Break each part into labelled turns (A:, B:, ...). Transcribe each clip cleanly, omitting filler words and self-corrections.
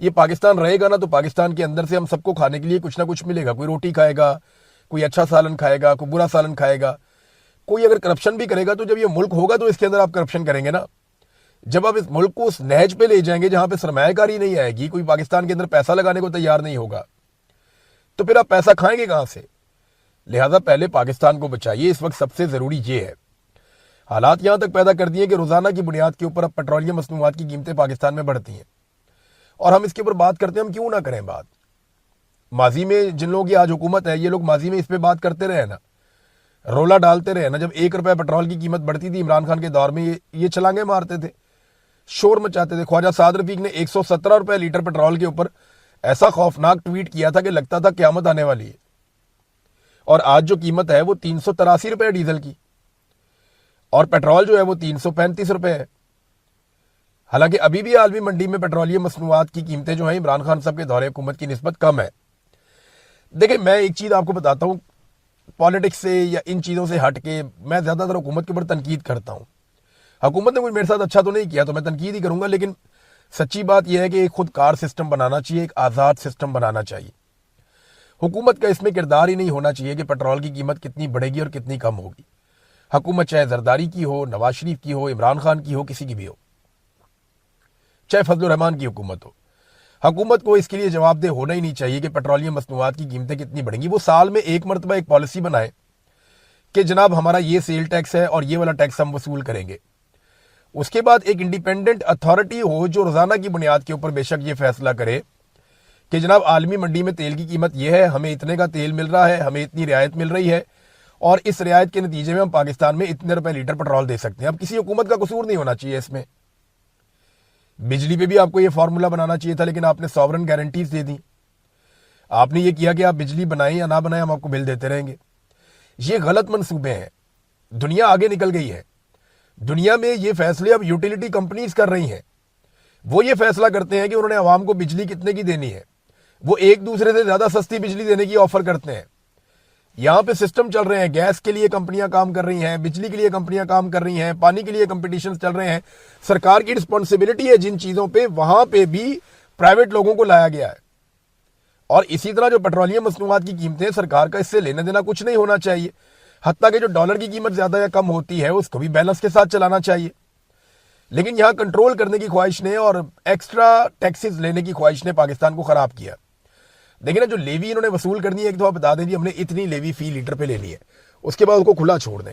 A: یہ پاکستان رہے گا نا تو پاکستان کے اندر سے ہم سب کو کھانے کے لیے کچھ نہ کچھ ملے گا. کوئی روٹی کھائے گا, کوئی اچھا سالن کھائے گا, کوئی برا سالن کھائے گا. کوئی اگر کرپشن بھی کرے گا تو جب یہ ملک ہوگا تو اس کے اندر آپ کرپشن کریں گے نا. جب آپ اس ملک کو اس نہج پہ لے جائیں گے جہاں پہ سرمایہ کاری نہیں آئے گی, کوئی پاکستان کے اندر پیسہ لگانے کو تیار نہیں ہوگا, تو پھر آپ پیسہ کھائیں گے کہاں سے؟ لہٰذا پہلے پاکستان کو بچائیے. اس وقت سب سے ضروری یہ ہے. حالات یہاں تک پیدا کر دیے کہ روزانہ کی بنیاد کے اوپر اب پیٹرولیم مصنوعات کی قیمتیں پاکستان میں بڑھتی ہیں, اور ہم اس کے اوپر بات کرتے ہیں. ہم کیوں نہ کریں بات؟ ماضی میں جن لوگوں کی آج حکومت ہے, یہ لوگ ماضی میں اس پہ بات کرتے رہے نا, رولا ڈالتے رہے نا. جب 1 روپے پیٹرول کی قیمت بڑھتی تھی عمران خان کے دور میں, یہ چھلانگیں مارتے تھے, شور مچاتے تھے. خواجہ سعد رفیق نے 117 روپے لیٹر پیٹرول کے اوپر ایسا خوفناک ٹویٹ کیا تھا کہ لگتا تھا قیامت آنے والی ہے. اور آج جو قیمت ہے وہ 383 روپے ڈیزل کی, اور پیٹرول جو ہے وہ 335 روپے ہے. حالانکہ ابھی بھی عالمی منڈی میں پیٹرولیم مصنوعات کی قیمتیں جو ہیں عمران خان صاحب کے دور حکومت کی نسبت کم ہے. دیکھیں, میں ایک چیز آپ کو بتاتا ہوں, پالیٹکس سے یا ان چیزوں سے ہٹ کے میں زیادہ تر حکومت کے اوپر تنقید کرتا ہوں. حکومت نے کوئی میرے ساتھ اچھا تو نہیں کیا تو میں تنقید ہی کروں گا, لیکن سچی بات یہ ہے کہ ایک خود کار سسٹم بنانا چاہیے, ایک آزاد سسٹم بنانا چاہیے. حکومت کا اس میں کردار ہی نہیں ہونا چاہیے کہ پیٹرول کی قیمت کتنی بڑھے گی اور کتنی کم ہوگی. حکومت چاہے زرداری کی ہو, نواز شریف کی ہو, عمران خان کی ہو, کسی کی بھی ہو, چاہے فضل الرحمان کی حکومت ہو, حکومت کو اس کے لیے جواب دہ ہونا ہی نہیں چاہیے کہ پیٹرولیم مصنوعات کی قیمتیں کتنی بڑھیں گی. وہ سال میں ایک مرتبہ ایک پالیسی بنائے کہ جناب ہمارا یہ سیل ٹیکس ہے اور یہ والا ٹیکس ہم وصول کریں گے. اس کے بعد ایک انڈیپینڈنٹ اتھارٹی ہو جو روزانہ کی بنیاد کے اوپر بے شک یہ فیصلہ کرے کہ جناب عالمی منڈی میں تیل کی قیمت یہ ہے, ہمیں اتنے کا تیل مل رہا ہے, ہمیں اتنی رعایت مل رہی ہے, اور اس رعایت کے نتیجے میں ہم پاکستان میں اتنے روپے لیٹر پیٹرول دے سکتے ہیں. اب کسی حکومت کا قصور نہیں ہونا چاہیے اس میں. بجلی پہ بھی آپ کو یہ فارمولہ بنانا چاہیے تھا, لیکن آپ نے ساورن گارنٹیز دے دی. آپ نے یہ کیا کہ آپ بجلی بنائیں یا نہ بنائیں ہم آپ کو بل دیتے رہیں گے. یہ غلط منصوبے ہیں. دنیا آگے نکل گئی ہے. دنیا میں یہ فیصلے اب یوٹیلیٹی کمپنیز کر رہی ہیں. وہ یہ فیصلہ کرتے ہیں کہ انہوں نے عوام کو بجلی کتنے کی دینی ہے. وہ ایک دوسرے سے زیادہ سستی بجلی دینے کی آفر کرتے ہیں. یہاں پہ سسٹم چل رہے ہیں, گیس کے لیے کمپنیاں کام کر رہی ہیں, بجلی کے لیے کمپنیاں کام کر رہی ہیں, پانی کے لیے کمپٹیشن چل رہے ہیں. سرکار کی رسپانسبلٹی ہے جن چیزوں پہ, وہاں پہ بھی پرائیویٹ لوگوں کو لایا گیا ہے. اور اسی طرح جو پیٹرولیم مصنوعات کی قیمتیں, سرکار کا اس سے لینا دینا کچھ نہیں ہونا چاہیے. حتیٰ کہ جو ڈالر کی قیمت زیادہ یا کم ہوتی ہے اس کو بھی بیلنس کے ساتھ چلانا چاہیے. لیکن یہاں کنٹرول کرنے کی خواہش نے اور ایکسٹرا ٹیکسز لینے کی خواہش نے پاکستان کو خراب کیا. دیکھیں نا, جو لیوی انہوں نے وصول کرنی ہے, ایک دفعہ بتا دیں جی ہم نے اتنی لیوی فی لیٹر پہ لینی ہے, اس کے بعد اس کو کھلا چھوڑ دیں,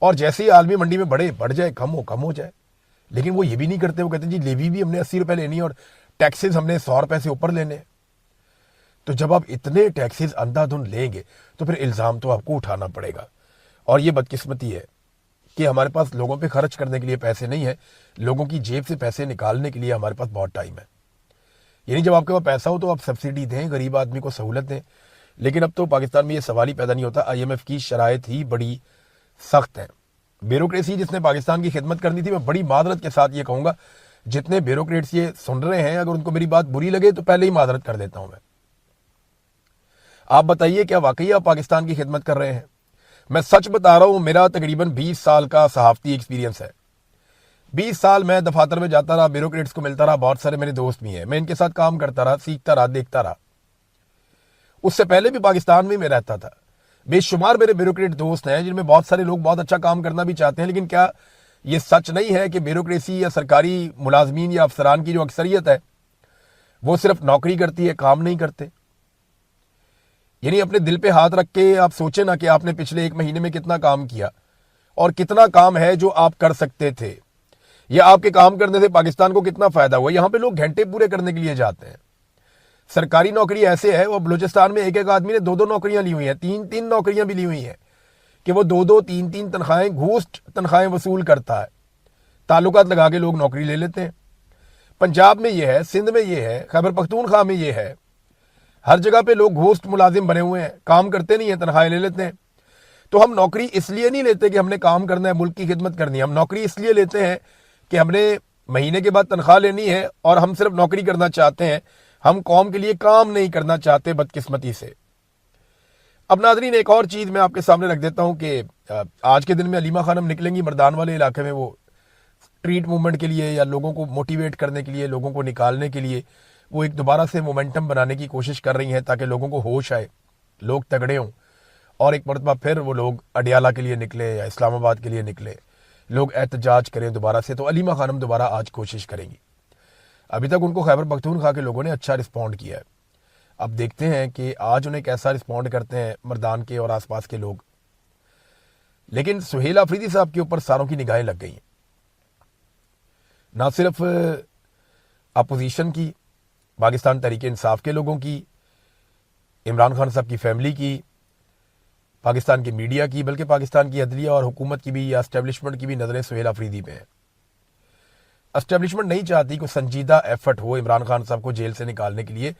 A: اور جیسے ہی عالمی منڈی میں بڑھ جائے, کم ہو جائے. لیکن وہ یہ بھی نہیں کرتے. وہ کہتے ہیں جی لیوی بھی ہم نے 80 روپے لینی ہے اور ٹیکسز ہم نے 100 روپے سے اوپر لینے. تو جب آپ اتنے ٹیکسز اندھا دھند لیں گے تو پھر الزام تو آپ کو اٹھانا پڑے گا. اور یہ بدقسمتی ہے کہ ہمارے پاس لوگوں پہ خرچ کرنے کے لیے پیسے نہیں ہیں. لوگوں کی جیب سے پیسے نکالنے کے لیے ہمارے پاس بہت ٹائم ہے. یعنی جب آپ کے پاس پیسہ ہو تو آپ سبسڈی دیں, غریب آدمی کو سہولت دیں. لیکن اب تو پاکستان میں یہ سوال ہی پیدا نہیں ہوتا. IMF کی شرائط ہی بڑی سخت ہیں. بیوروکریسی جس نے پاکستان کی خدمت کرنی تھی, میں بڑی معذرت کے ساتھ یہ کہوں گا, جتنے بیوروکریٹس یہ سن رہے ہیں, اگر ان کو میری بات بری لگے تو پہلے ہی معذرت کر دیتا ہوں میں. آپ بتائیے کیا واقعی آپ پاکستان کی خدمت کر رہے ہیں؟ میں سچ بتا رہا ہوں, میرا تقریباً 20 سال کا صحافتی ایکسپیرینس ہے. 20 سال میں دفاتر میں جاتا رہا, بیوروکریٹس کو ملتا رہا, بہت سارے میرے دوست بھی ہیں, میں ان کے ساتھ کام کرتا رہا, سیکھتا رہا, دیکھتا رہا. اس سے پہلے بھی پاکستان میں رہتا تھا. بے شمار میرے بیوروکریٹ دوست ہیں جن میں بہت سارے لوگ بہت اچھا کام کرنا بھی چاہتے ہیں. لیکن کیا یہ سچ نہیں ہے کہ بیوروکریسی یا سرکاری ملازمین یا افسران کی جو اکثریت ہے وہ صرف نوکری کرتی ہے, کام نہیں کرتے؟ یعنی اپنے دل پہ ہاتھ رکھ کے آپ سوچیں نا کہ آپ نے پچھلے 1 مہینے میں کتنا کام کیا اور کتنا کام ہے جو آپ کر سکتے تھے, یا آپ کے کام کرنے سے پاکستان کو کتنا فائدہ ہوا. یہاں پہ لوگ گھنٹے پورے کرنے کے لیے جاتے ہیں. سرکاری نوکری ایسے ہے, وہ بلوچستان میں ایک آدمی نے 2 نوکریاں لی ہوئی ہیں, 3 نوکریاں بھی لی ہوئی ہیں, کہ وہ 2 3 تنخواہیں, گھوسٹ تنخواہیں وصول کرتا ہے. تعلقات لگا کے لوگ نوکری لے لیتے ہیں. پنجاب میں یہ ہے, سندھ میں یہ ہے, خیبر پختونخوا میں یہ ہے. ہر جگہ پہ لوگ گھوسٹ ملازم بنے ہوئے ہیں, کام کرتے نہیں ہیں, تنخواہیں لے لیتے ہیں. تو ہم نوکری اس لیے نہیں لیتے کہ ہم نے کام کرنا ہے, ملک کی خدمت کرنی ہے. ہم نوکری اس لیے لیتے ہیں کہ ہم نے مہینے کے بعد تنخواہ لینی ہے, اور ہم صرف نوکری کرنا چاہتے ہیں, ہم قوم کے لیے کام نہیں کرنا چاہتے, بدقسمتی سے. اب ناظرین, ایک اور چیز میں آپ کے سامنے رکھ دیتا ہوں کہ آج کے دن میں علیمہ خانم نکلیں گی مردان والے علاقے میں, وہ ٹریٹ موومنٹ کے لیے یا لوگوں کو موٹیویٹ کرنے کے لیے, لوگوں کو نکالنے کے لیے وہ ایک دوبارہ سے مومنٹم بنانے کی کوشش کر رہی ہیں تاکہ لوگوں کو ہوش آئے, لوگ تگڑے ہوں اور ایک مرتبہ پھر وہ لوگ اڈیالہ کے لیے نکلے یا اسلام آباد کے لیے نکلے, لوگ احتجاج کریں دوبارہ سے. تو علیمہ خانم دوبارہ آج کوشش کریں گی. ابھی تک ان کو خیبر پختونخوا کے لوگوں نے اچھا رسپونڈ کیا ہے. اب دیکھتے ہیں کہ آج انہیں کیسا رسپونڈ کرتے ہیں مردان کے اور آس پاس کے لوگ. لیکن سہیل آفریدی صاحب کے اوپر ساروں کی نگاہیں لگ گئی ہیں, نہ صرف اپوزیشن کی, پاکستان تحریک انصاف کے لوگوں کی, عمران خان صاحب کی فیملی کی, پاکستان کی میڈیا کی, بلکہ پاکستان کی عدلیہ اور حکومت کی بھی یا اسٹیبلشمنٹ کی بھی نظریں سہیل آفریدی پہ ہیں. اسٹیبلشمنٹ نہیں چاہتی کہ سنجیدہ ایفرٹ ہو عمران خان صاحب کو جیل سے نکالنے کے لیے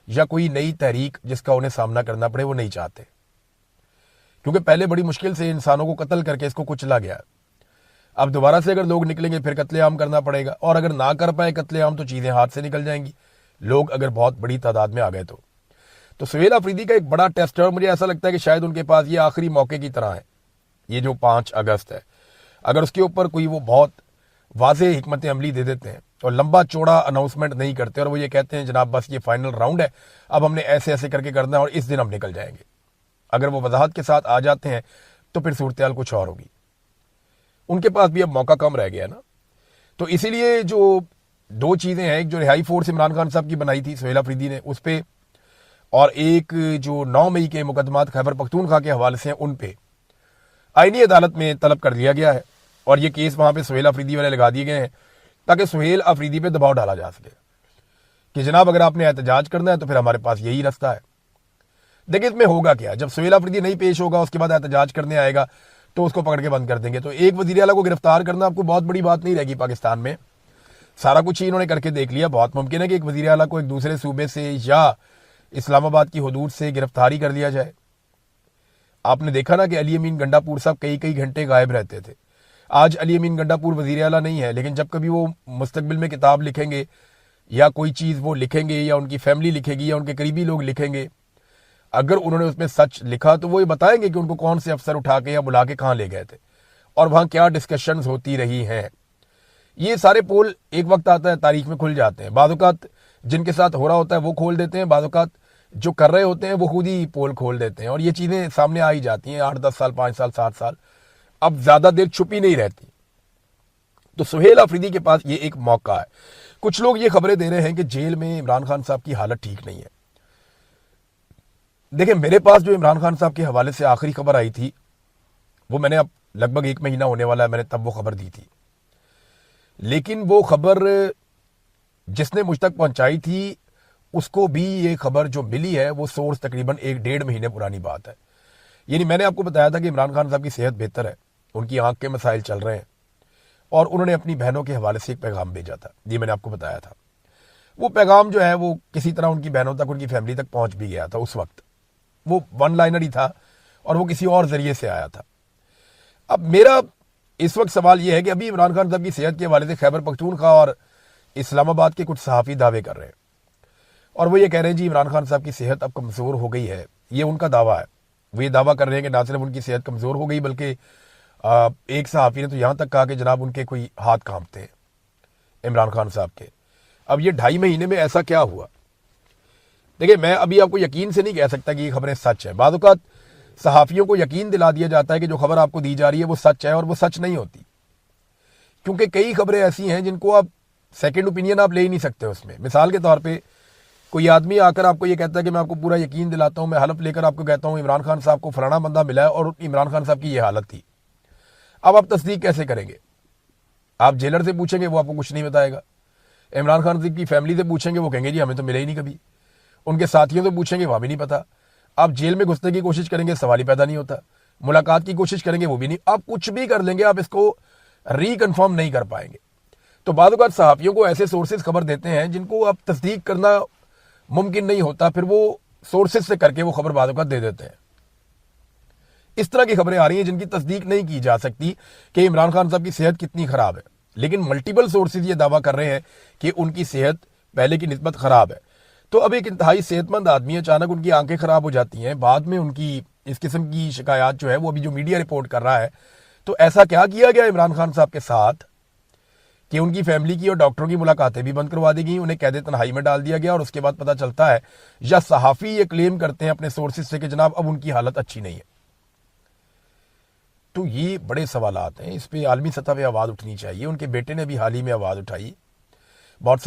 A: یا کوئی نئی تحریک جس کا انہیں سامنا کرنا پڑے, وہ نہیں چاہتے. کیونکہ پہلے بڑی مشکل سے انسانوں کو قتل کر کے اس کو کچلا گیا. اب دوبارہ سے اگر لوگ نکلیں گے پھر قتل عام کرنا پڑے گا, اور اگر نہ کر پائے قتل عام تو چیزیں ہاتھ سے نکل جائیں گی, لوگ اگر بہت بڑی تعداد میں آ گئے تو سہیل آفریدی کا ایک بڑا ٹیسٹ ہے. اور مجھے ایسا لگتا ہے کہ شاید ان کے پاس یہ آخری موقع کی طرح ہے. یہ جو 5 اگست ہے, اگر اس کے اوپر کوئی وہ بہت واضح حکمت عملی دے دیتے ہیں اور لمبا چوڑا اناؤنسمنٹ نہیں کرتے اور وہ یہ کہتے ہیں جناب بس یہ فائنل راؤنڈ ہے, اب ہم نے ایسے ایسے کر کے کرنا ہے اور اس دن ہم نکل جائیں گے, اگر وہ وضاحت کے ساتھ آ جاتے ہیں تو پھر صورتحال کچھ اور ہوگی. ان کے پاس بھی اب موقع کم رہ گیا نا. تو اسی لیے جو 2 چیزیں ہیں, ایک جو رہائی فورس عمران خان صاحب کی بنائی تھی سہیل آفریدی نے اس پہ, اور ایک جو 9 مئی کے مقدمات خیبر پختونخوا کے حوالے سے ہیں ان پہ آئینی عدالت میں طلب کر لیا گیا ہے. اور یہ کیس وہاں پہ سہیل آفریدی والے لگا دیے گئے ہیں تاکہ سہیل آفریدی پہ دباؤ ڈالا جا سکے کہ جناب اگر آپ نے احتجاج کرنا ہے تو پھر ہمارے پاس یہی راستہ ہے. دیکھیں اس میں ہوگا کیا, جب سہیل آفریدی نہیں پیش ہوگا اس کے بعد احتجاج کرنے آئے گا تو اس کو پکڑ کے بند کر دیں گے. تو ایک وزیر اعلیٰ کو گرفتار کرنا آپ کو بہت بڑی بات نہیں رہے گی پاکستان میں. سارا کچھ ہی انہوں نے کر کے دیکھ لیا. بہت ممکن ہے کہ ایک وزیر اعلیٰ کو ایک دوسرے صوبے سے یا اسلام آباد کی حدود سے گرفتاری کر لیا جائے. آپ نے دیکھا نا کہ علی امین گنڈا پور صاحب کئی گھنٹے غائب رہتے تھے. آج علی امین گنڈا پور وزیر اعلیٰ نہیں ہے, لیکن جب کبھی وہ مستقبل میں کتاب لکھیں گے یا کوئی چیز وہ لکھیں گے یا ان کی فیملی لکھے گی یا ان کے قریبی لوگ لکھیں گے, اگر انہوں نے اس میں سچ لکھا تو وہ یہ بتائیں گے کہ ان کو کون سے افسر اٹھا کے یا بلا کے کہاں لے گئے تھے اور وہاں کیا ڈسکشنز ہوتی رہی ہیں. یہ سارے پول ایک وقت آتا ہے تاریخ میں کھل جاتے ہیں. بعض اوقات جن کے ساتھ ہو رہا ہوتا ہے وہ کھول دیتے ہیں, بعض اوقات جو کر رہے ہوتے ہیں وہ خود ہی پول کھول دیتے ہیں, اور یہ چیزیں سامنے آ ہی جاتی ہیں 8-10 سال 5 سال 7 سال, اب زیادہ دیر چھپی نہیں رہتی. تو سہیل آفریدی کے پاس یہ ایک موقع ہے. کچھ لوگ یہ خبریں دے رہے ہیں کہ جیل میں عمران خان صاحب کی حالت ٹھیک نہیں ہے. دیکھیں میرے پاس جو عمران خان صاحب کے حوالے سے آخری خبر آئی تھی وہ میں نے اب لگ بھگ 1 مہینہ ہونے والا ہے, میں نے تب وہ خبر دی تھی. لیکن وہ خبر جس نے مجھ تک پہنچائی تھی اس کو بھی یہ خبر جو ملی ہے وہ سورس تقریباً 1-1.5 مہینے پرانی بات ہے. یعنی میں نے آپ کو بتایا تھا کہ عمران خان صاحب کی صحت بہتر ہے, ان کی آنکھ کے مسائل چل رہے ہیں, اور انہوں نے اپنی بہنوں کے حوالے سے ایک پیغام بھیجا تھا. یہ میں نے آپ کو بتایا تھا. وہ پیغام جو ہے وہ کسی طرح ان کی بہنوں تک, ان کی فیملی تک پہنچ بھی گیا تھا. اس وقت وہ 1 لائنر ہی تھا اور وہ کسی اور ذریعے سے آیا تھا. اب میرا اس وقت سوال یہ ہے کہ ابھی عمران خان صاحب کی صحت کے حوالے سے خیبر پختونخوا اور اسلام آباد کے کچھ صحافی دعوے کر رہے ہیں, اور وہ یہ کہہ رہے ہیں جی عمران خان صاحب کی صحت اب کمزور ہو گئی ہے. یہ ان کا دعویٰ ہے. وہ یہ دعویٰ کر رہے ہیں کہ نہ صرف ان کی صحت کمزور ہو گئی بلکہ ایک صحافی نے تو یہاں تک کہا کہ جناب ان کے کوئی ہاتھ کانپتے ہیں عمران خان صاحب کے. اب یہ 2.5 مہینے میں ایسا کیا ہوا؟ دیکھیں میں ابھی آپ کو یقین سے نہیں کہہ سکتا کہ یہ خبریں سچ ہیں. بعض اوقات صحافیوں کو یقین دلا دیا جاتا ہے کہ جو خبر آپ کو دی جا رہی ہے وہ سچ ہے, اور وہ سچ نہیں ہوتی, کیونکہ کئی خبریں ایسی ہیں جن کو آپ سیکنڈ اوپینین آپ لے ہی نہیں سکتے اس میں. مثال کے طور پہ کوئی آدمی آ کر آپ کو یہ کہتا ہے کہ میں آپ کو پورا یقین دلاتا ہوں, میں حلف لے کر آپ کو کہتا ہوں عمران خان صاحب کو فلانا بندہ ملا ہے اور عمران خان صاحب کی یہ حالت تھی. اب آپ تصدیق کیسے کریں گے؟ آپ جیلر سے پوچھیں گے وہ آپ کو کچھ نہیں بتائے گا. عمران خان صاحب کی فیملی سے پوچھیں گے وہ کہیں گے جی ہمیں تو ملے ہی نہیں کبھی. ان کے ساتھیوں سے پوچھیں گے وہاں بھی نہیں پتا. آپ جیل میں گھسنے کی کوشش کریں گے سوال ہی پیدا نہیں ہوتا. ملاقات کی کوشش کریں گے وہ بھی نہیں. آپ کچھ بھی کر لیں گے آپ اس کو ری کنفرم نہیں کر پائیں گے. تو بعض اوقات صحافیوں کو ایسے سورسز خبر دیتے ہیں جن کو اب تصدیق کرنا ممکن نہیں ہوتا, پھر وہ سورسز سے کر کے وہ خبر بعض اوقات دے دیتے ہیں. اس طرح کی خبریں آ رہی ہیں جن کی تصدیق نہیں کی جا سکتی کہ عمران خان صاحب کی صحت کتنی خراب ہے, لیکن ملٹیپل سورسز یہ دعویٰ کر رہے ہیں کہ ان کی صحت پہلے کی نسبت خراب ہے. تو اب ایک انتہائی صحت مند آدمی اچانک ان کی آنکھیں خراب ہو جاتی ہیں, بعد میں ان کی اس قسم کی شکایات جو ہے وہ ابھی جو میڈیا رپورٹ کر رہا ہے. تو ایسا کیا کیا گیا عمران خان صاحب کے ساتھ کہ ان کی فیملی کی اور ڈاکٹروں کی ملاقاتیں بھی بند کروا دی گئیں، انہیں قید تنہائی میں ڈال دیا گیا، اور اس کے بعد پتہ چلتا ہے یا صحافی یہ کلیم کرتے ہیں اپنے سورسز سے کہ جناب اب ان کی حالت اچھی نہیں ہے۔ تو یہ بڑے سوالات ہیں، اس پہ عالمی سطح پہ آواز اٹھنی چاہیے۔ ان کے بیٹے نے بھی حال ہی میں آواز اٹھائی، بہت سارے